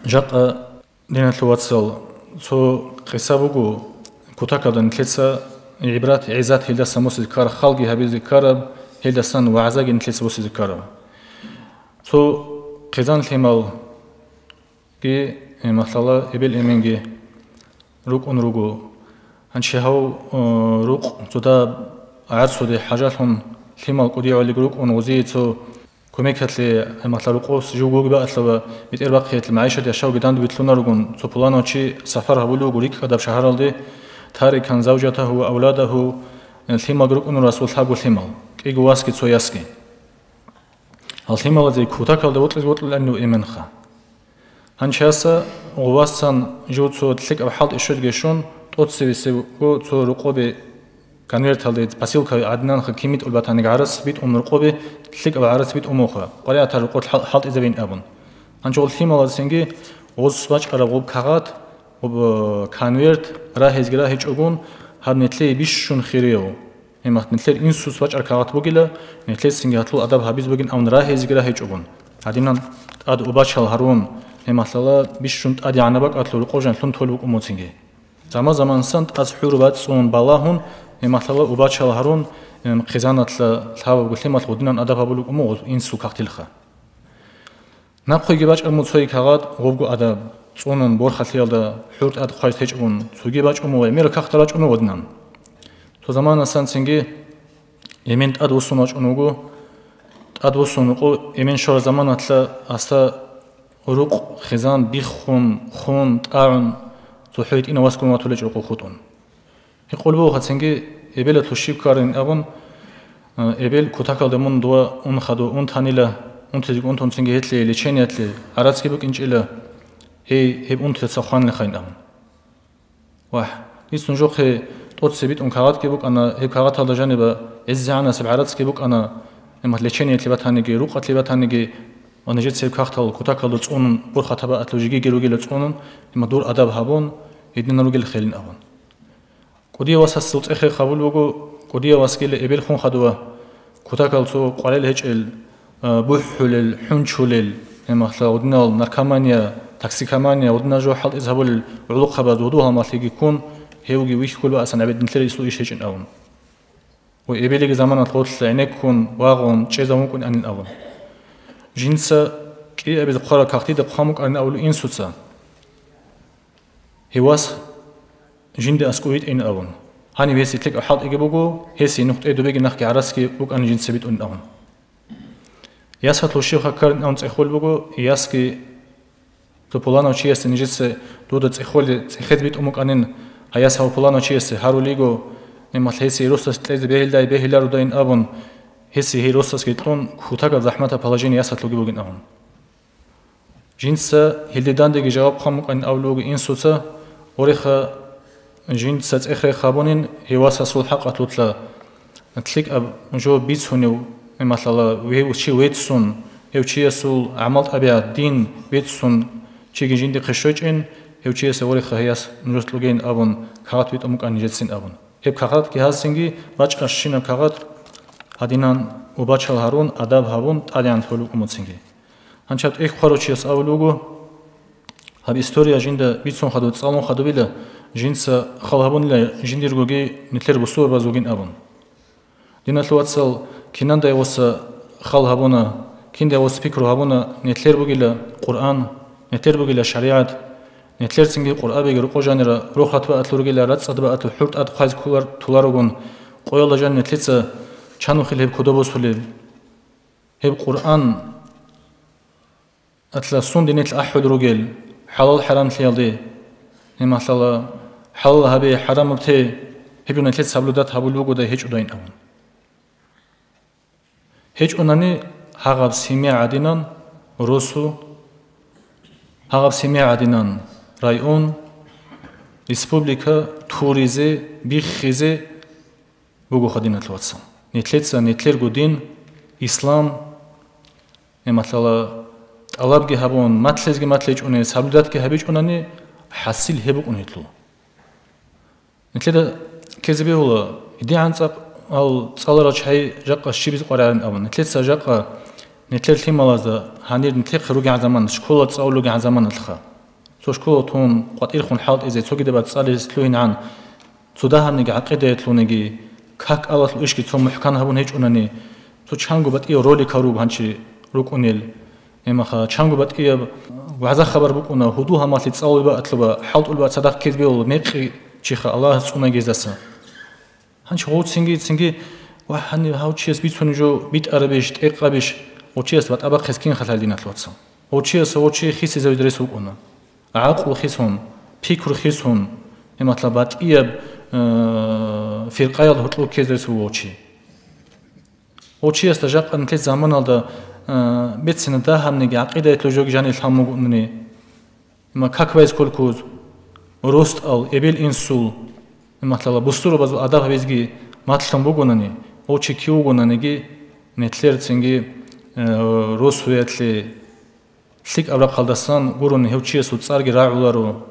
جاء دينا الواتسال تو قصابوجو كتاكدن كلسا عبرات عزات هيدا سموس الكار خالقي هبيز الكار هيدا سن وعزاجن كلسا بوس الكار تو قزان ثمال كي مثلا إبل إمينجي روك روجو هنشهو روك تودا عرسو دي حاجاتهم ثمال قديع اللي روك وزي تو كوميكات لي مثلا روكوس جوجو بقى تلو بيتربقية المعيشة دي أشياء جدان بيتلونا روجون تو بلانو شيء سفر هبولو غوريك كده بشهر الدي تاركا زوجته وأولاده ثمال روك رسول ثابو ثمال كي جواسكي تسوياسكي الثمال زي كوتاكال دوت لأنه إيمنخا هنشاسا غواسان جوتسو تلك أبحال إشود جيشون توتسي سيبو تو رقوبي كانيرت هالدي باسيلكا عدنان خكيميت الباتانيك عرس بيت رقوبي تلك أبعرس بيت موخا قرية ترقوت حالت إذا بين أبون هنشول ثمال زينجي غوز سباج أرغوب كغات وب كانيرت راهيز جرا هيج أبون هاد نتلي بيشون خيريو هما نتلي إنسو سباج أركغات بوجيلا نتلي سينجي هتلو أدب هابيز بوجين أو راهيز جرا هيج أبون هادينا أد أباشل هارون مثلا بيشون أدي عنبك أتلو القوجان ثم تولوك أموتينجي زمان سنت از حروبات صون بالاهون مثلا وباتشال هارون خزانة الهوا قلتلمات غدنا أدب بلوك أمو إنسو كاختلخا نبخي جباج الموتوي كغاد غوبو أدب صونن بورخاتيال دا حورت أد خايت هيجون سوجي باج أمو مير كاختلاج أمو غدنا تو زمان سنتينجي يمين أد وصوناج أموغو أد وصونوغو يمين شور زمان أتلا أستا روق خزان خون تاعن تحيط إنا واسكون واتولج روق خطون يقول بو هتسنجي إبل تشيب كارين أبون إبل كتاكل دمون دوا خدو تانيلا تزيق تنسنجي هتلي لتشيني هتلي عراتسكي بك إنج إلا هي هب تتصخان لخين أبون واح يسون جوخ توت سبيت كارات كي بك أنا هب كارات هذا جانب إزعنا سب عراتسكي بك أنا إما لتشيني هتلي بتهانيجي روق هتلي بتهانيجي ونجد سيب كاختل كتاكل تصون برخة تبع أتلوجيجي جروجي تصونن إما دور أدب هابون يدنا نروجي خيلين أبون كوديا واسس سلط أخي قبول وجو كوديا واسكيل إبل خون خدوه كتاكل تو قليل هج بوحول الحنشول إما خلا ودنا النركمانيا تاكسيكمانيا ودنا جو حال إذهبوا العلوق خبز ودوها ما تيجي يكون هيوجي ويش كل بقى سنة بدنا نتلاقي سلو إيش هيجن أبون وإبلي زمان تقول عينك كون واغون شيء زمان كون أن أبون جنسا كي أبي تقرأ كاختي دقامك أن أولو إنسوتسا هواس جند أسكويت إن أون هاني بيسي تلك أحد إجابوجو هسي نقطة إدو بيجي نحكي عرسكي بوك أن جنس بيت أن أون ياس هتلو شيخ كارن أون تأخول بوجو ياسكي تبولانا وشيس نجس دودة تأخول تأخذ بيت أمك أنن هياس هو بولانا وشيس هارو ليجو نما هسي روسس تلاقي بهيل بهيل رودين أبون هسي هي روسس كيتلون خوتاك زحمتها بلاجين ياس هتلو جيبوجين أون جنسا هلدان دقي جواب خامك أن أولوج إنسوتا وريخ جنسا تأخر خابونين هواسا سول حق أتلوتلا تلك أب جو بيتسونيو مثلا وهو شيء ويتسون هو شيء سول عملت أبيع دين ويتسون شيء جندي خشوجين هو شيء سوريخ هياس نجتلوجين أبون كارت بيت أمك أن جتسين أبون هب كارت كهاز سنجي باج أشينا كارت هدينان وباجل هارون أداب هارون تاديان ثولو أموتسنجي هنشات إخ خروجيس أولوجو هب إستوريا جندا بيتسون خدو تصالون خدو بيلا جنس خالهبون لا جنديرجوجي نتلر بصور بزوجين أبون دينا ثواتسال كنان دا يوس خالهبونا كين دا يوس فكرو هبونا نتلر بوجيلا قرآن نتلر بوجيلا شريعة نتلر سنجي قرآن بيجي رقو جانرا روح هتبقى أتلورجيلا رات صدبقى أتحرت أتخاز كولر تولارجون قويلا جان نتلتسا شانو خيل هب كدوبوس هلب هب قرآن أتلا سون دي نتل أحد رجل حلال حرام ثيالدي نما مثلا حلال هبي حرام بتي هبيون نتل سبلودات هبول وجوده هيج أدين أون هيج أنني هغب سميع عدنان روسو هغب سميع عدنان رايون ريسبوبليكا توريزي بيخيزي وجو خدينا تلواتسا نتلر جودين إسلام مثلا ألاب جه هبون ماتلز جه ماتلج أني سبلدات جه هبيج أنني حسيل هبوك أنيتلو نتلدا كذبه ولا يدي عن سق أو تصالر شيء جاق الشيء قرارن أو نتلد سجاق نتلد في ملازة هنير نتلد خروج عن زمان شكولة تصاولوا عن زمان الخا شكو تون قد إرخون حالت إذا تسوق دبات صالح سلوين عن تداهم نيجي عقيدة تلونيجي كاك الله تلوش كي تسمع حكان هبون هيج أنني تو چانگو بات إيه رولي كاروب هنشي روك أنيل إما خا چانگو بات إيه وعزا خبر بوك أنا هدوها ما تتصاول بقى أطلبا حالت أول بقى صدق كذبي وميقي شيخ الله سونا جزاسا هنش هو تسنجي وحني هاو تشيس بيت فنجو بيت عربيش تقربيش وتشيس بات أبا خسكين خلالينا تلوتسا وتشيس هو تشي خيس زوج درس بوك أنا عقل خيسون فكر خيسون إما طلبات إيه في القياد هتلو كذا ووشي وشي استجاب أن كل زمان هذا بيت سنة هم نيجي عقيدة لوجوك جاني الحمد مقنني ما كاكويز كل كوز وروست أو إبل إنسول ما تلا بستور بعض أداه بيزجي ما تلهم بقولني وشي كيو قولني نتلر تنجي روس وياتلي ثق أبرق خالدسان قرون هوشي سوتسارج راعولارو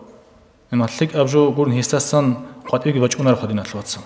ما ثق أبجو قرون هستسان قد يجي بچ أونر خدينا تلواتسان